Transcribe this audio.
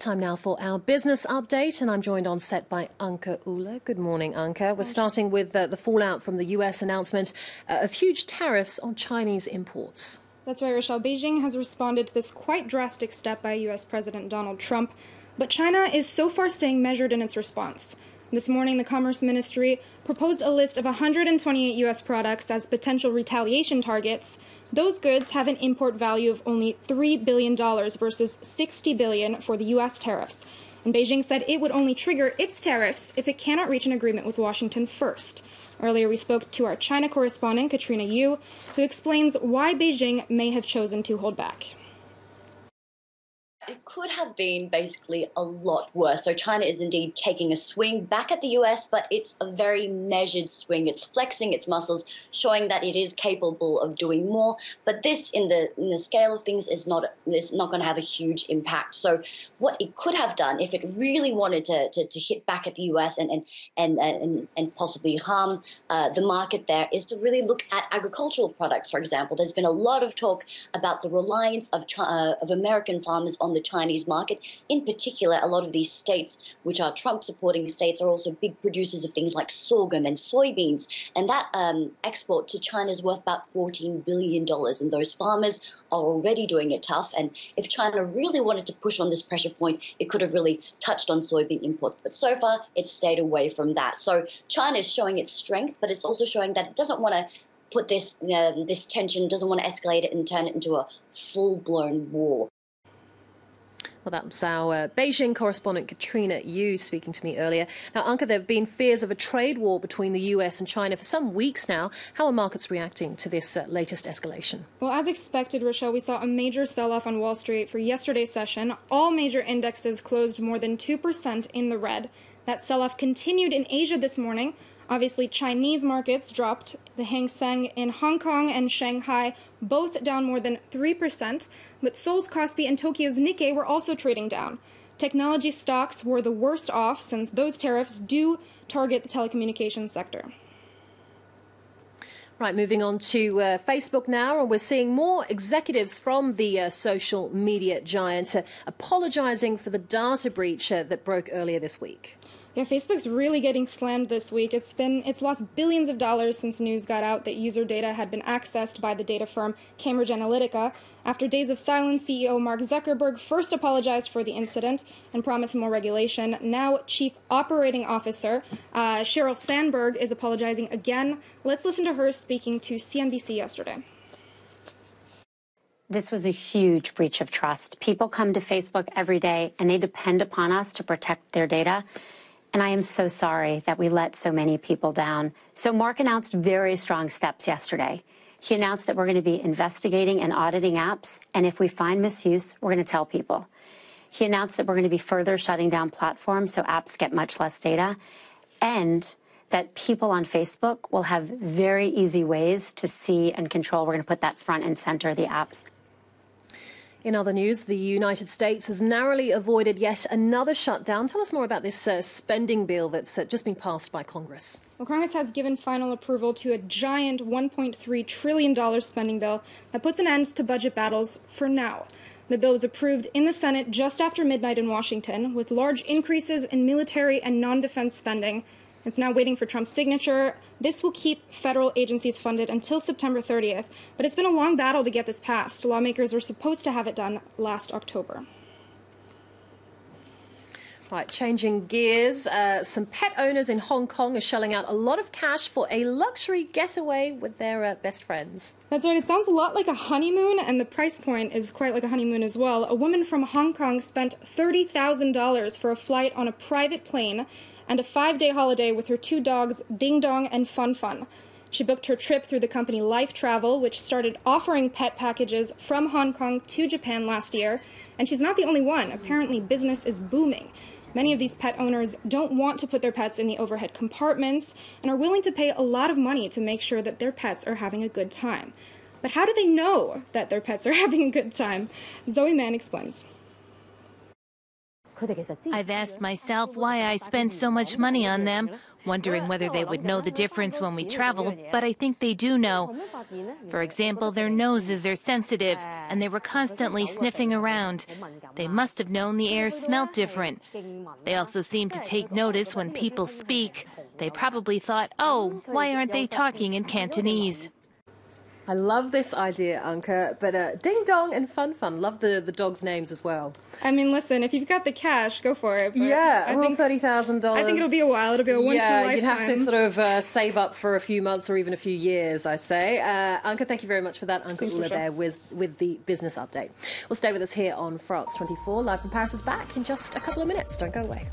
Time now for our business update, and I'm joined on set by Anke Uhle. Good morning, Anke. We're starting with the fallout from the US announcement of huge tariffs on Chinese imports. That's right, Rochelle. Beijing has responded to this quite drastic step by US President Donald Trump, but China is so far staying measured in its response. This morning, the Commerce Ministry proposed a list of 128 U.S. products as potential retaliation targets. Those goods have an import value of only $3 billion versus $60 billion for the U.S. tariffs. And Beijing said it would only trigger its tariffs if it cannot reach an agreement with Washington first. Earlier, we spoke to our China correspondent, Katrina Yu, who explains why Beijing may have chosen to hold back. It could have been basically a lot worse. So China is indeed taking a swing back at the US, but it's a very measured swing. It's flexing its muscles, showing that it is capable of doing more. But this, in the scale of things, is not going to have a huge impact. So what it could have done, if it really wanted to hit back at the US and possibly harm the market there, is to really look at agricultural products. For example, there's been a lot of talk about the reliance of American farmers on the Chinese market. In particular, a lot of these states, which are Trump-supporting states, are also big producers of things like sorghum and soybeans. And that export to China is worth about $14 billion. And those farmers are already doing it tough. And if China really wanted to push on this pressure point, it could have really touched on soybean imports. But so far, it's stayed away from that. So China is showing its strength, but it's also showing that it doesn't want to put this tension, doesn't want to escalate it and turn it into a full-blown war. Well, that was our Beijing correspondent Katrina Yu speaking to me earlier. Now, Anke, there have been fears of a trade war between the US and China for some weeks now. How are markets reacting to this latest escalation? Well, as expected, Rochelle, we saw a major sell-off on Wall Street for yesterday's session. All major indexes closed more than 2% in the red. That sell-off continued in Asia this morning. Obviously, Chinese markets dropped. The Hang Seng in Hong Kong and Shanghai both down more than 3%, but Seoul's Kospi and Tokyo's Nikkei were also trading down. Technology stocks were the worst off since those tariffs do target the telecommunications sector. Right, moving on to Facebook now, and we're seeing more executives from the social media giant apologizing for the data breach that broke earlier this week. Yeah, Facebook's really getting slammed this week. It's lost billions of dollars since news got out that user data had been accessed by the data firm Cambridge Analytica. After days of silence, CEO Mark Zuckerberg first apologized for the incident and promised more regulation. Now, Chief Operating Officer Sheryl Sandberg is apologizing again. Let's listen to her speaking to CNBC yesterday. This was a huge breach of trust. People come to Facebook every day, and they depend upon us to protect their data. And I am so sorry that we let so many people down. So Mark announced very strong steps yesterday. He announced that we're going to be investigating and auditing apps, and if we find misuse, we're going to tell people. He announced that we're going to be further shutting down platforms so apps get much less data, and that people on Facebook will have very easy ways to see and control. We're going to put that front and center of the apps. In other news, the United States has narrowly avoided yet another shutdown. Tell us more about this spending bill that's just been passed by Congress. Well, Congress has given final approval to a giant $1.3 trillion spending bill that puts an end to budget battles for now. The bill was approved in the Senate just after midnight in Washington, with large increases in military and non-defense spending. It's now waiting for Trump's signature. This will keep federal agencies funded until September 30th, but it's been a long battle to get this passed. Lawmakers were supposed to have it done last October. Right, changing gears, some pet owners in Hong Kong are shelling out a lot of cash for a luxury getaway with their best friends. That's right, it sounds a lot like a honeymoon, and the price point is quite like a honeymoon as well. A woman from Hong Kong spent $30,000 for a flight on a private plane and a 5-day holiday with her 2 dogs, Ding Dong and Fun Fun. She booked her trip through the company Life Travel, which started offering pet packages from Hong Kong to Japan last year. And she's not the only one. Apparently, business is booming. Many of these pet owners don't want to put their pets in the overhead compartments and are willing to pay a lot of money to make sure that their pets are having a good time. But how do they know that their pets are having a good time? Zoe Mann explains. I've asked myself why I spend so much money on them, wondering whether they would know the difference when we travel, but I think they do know. For example, their noses are sensitive, and they were constantly sniffing around. They must have known the air smelled different. They also seem to take notice when people speak. They probably thought, oh, why aren't they talking in Cantonese? I love this idea, Anke, but Ding Dong and Fun Fun, love the dogs' names as well. I mean, listen, if you've got the cash, go for it. Yeah, I think $30,000. I think it'll be a while. It'll be a once in a lifetime. You'd have to sort of save up for a few months or even a few years, I say. Anke, thank you very much for that. Anke Ulla there with the business update. Well, stay with us here on France 24. Live from Paris is back in just a couple of minutes. Don't go away.